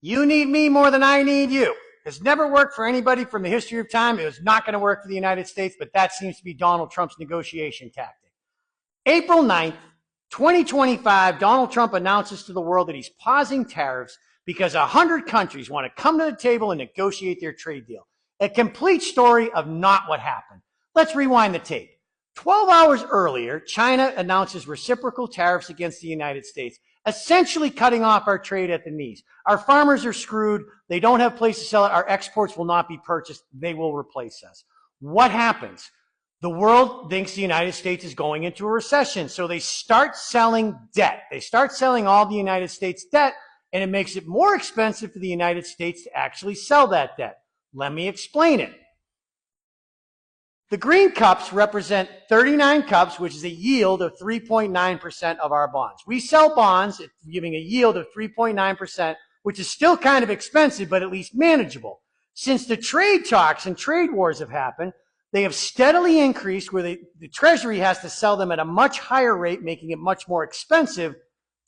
You need me more than I need you. It's never worked for anybody from the history of time. It was not going to work for the United States, but that seems to be Donald Trump's negotiation tactic. April 9th, 2025, Donald Trump announces to the world that he's pausing tariffs because 100 countries want to come to the table and negotiate their trade deal. A complete story of not what happened. Let's rewind the tape. 12 hours earlier, China announces reciprocal tariffs against the United States, essentially cutting off our trade at the knees. Our farmers are screwed. They don't have a place to sell it. Our exports will not be purchased. They will replace us. What happens? The world thinks the United States is going into a recession, so they start selling debt. They start selling all the United States debt, and it makes it more expensive for the United States to actually sell that debt. Let me explain it. The green cups represent 39 cups, which is a yield of 3.9% of our bonds. We sell bonds giving a yield of 3.9%, which is still kind of expensive, but at least manageable. Since the trade talks and trade wars have happened, they have steadily increased where the Treasury has to sell them at a much higher rate, making it much more expensive,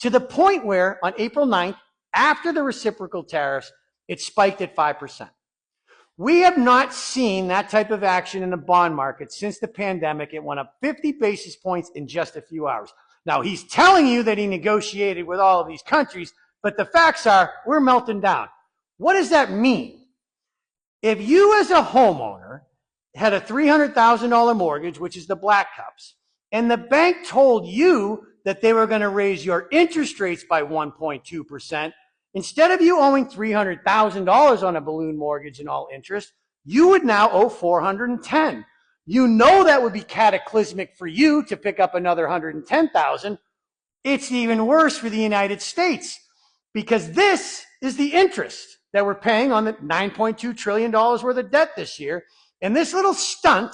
to the point where on April 9th, after the reciprocal tariffs, it spiked at 5%. We have not seen that type of action in the bond market since the pandemic. It went up 50 basis points in just a few hours. Now, he's telling you that he negotiated with all of these countries, but the facts are we're melting down. What does that mean? If you as a homeowner had a $300,000 mortgage, which is the black cups, and the bank told you that they were going to raise your interest rates by 1.2%, instead of you owing $300,000 on a balloon mortgage and all interest, you would now owe $410,000. You know that would be cataclysmic for you to pick up another $110,000. It's even worse for the United States because this is the interest that we're paying on the $9.2 trillion worth of debt this year. And this little stunt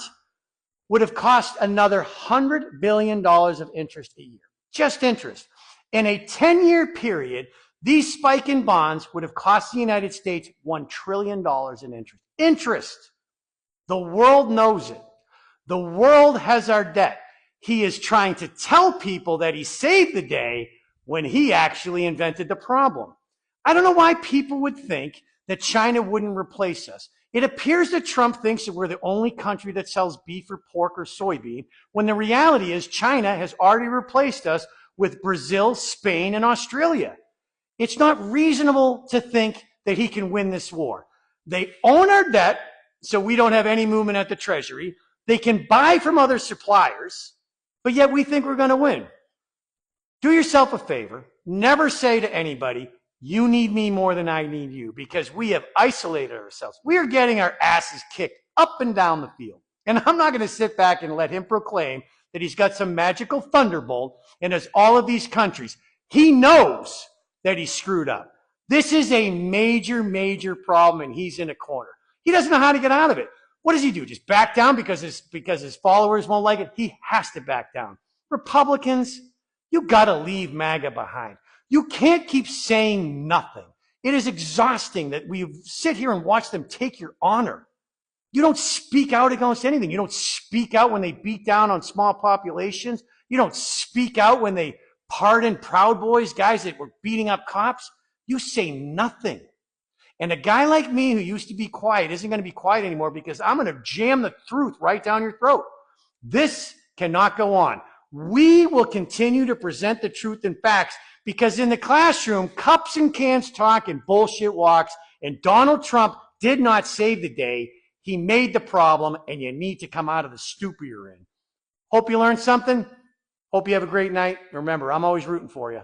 would have cost another $100 billion of interest a year. Just interest. In a 10-year period, these spike in bonds would have cost the United States $1 trillion in interest. Interest. The world knows it. The world has our debt. He is trying to tell people that he saved the day when he actually invented the problem. I don't know why people would think that China wouldn't replace us. It appears that Trump thinks that we're the only country that sells beef or pork or soybean, when the reality is China has already replaced us with Brazil, Spain, and Australia. It's not reasonable to think that he can win this war. They own our debt, so we don't have any movement at the Treasury. They can buy from other suppliers, but yet we think we're going to win. Do yourself a favor. Never say to anybody, you need me more than I need you, because we have isolated ourselves. We are getting our asses kicked up and down the field. And I'm not going to sit back and let him proclaim that he's got some magical thunderbolt and has all of these countries. He knows that he screwed up. This is a major, major problem, and he's in a corner. He doesn't know how to get out of it. What does he do? Just back down because his followers won't like it? He has to back down. Republicans, you got to leave MAGA behind. You can't keep saying nothing. It is exhausting that we sit here and watch them take your honor. You don't speak out against anything. You don't speak out when they beat down on small populations. You don't speak out when they pardon Proud Boys, guys that were beating up cops. You say nothing. And a guy like me who used to be quiet isn't going to be quiet anymore because I'm going to jam the truth right down your throat. This cannot go on. We will continue to present the truth and facts because in the classroom, cups and cans talk and bullshit walks, and Donald Trump did not save the day. He made the problem, and you need to come out of the stupor you're in. Hope you learned something. Hope you have a great night. Remember, I'm always rooting for you.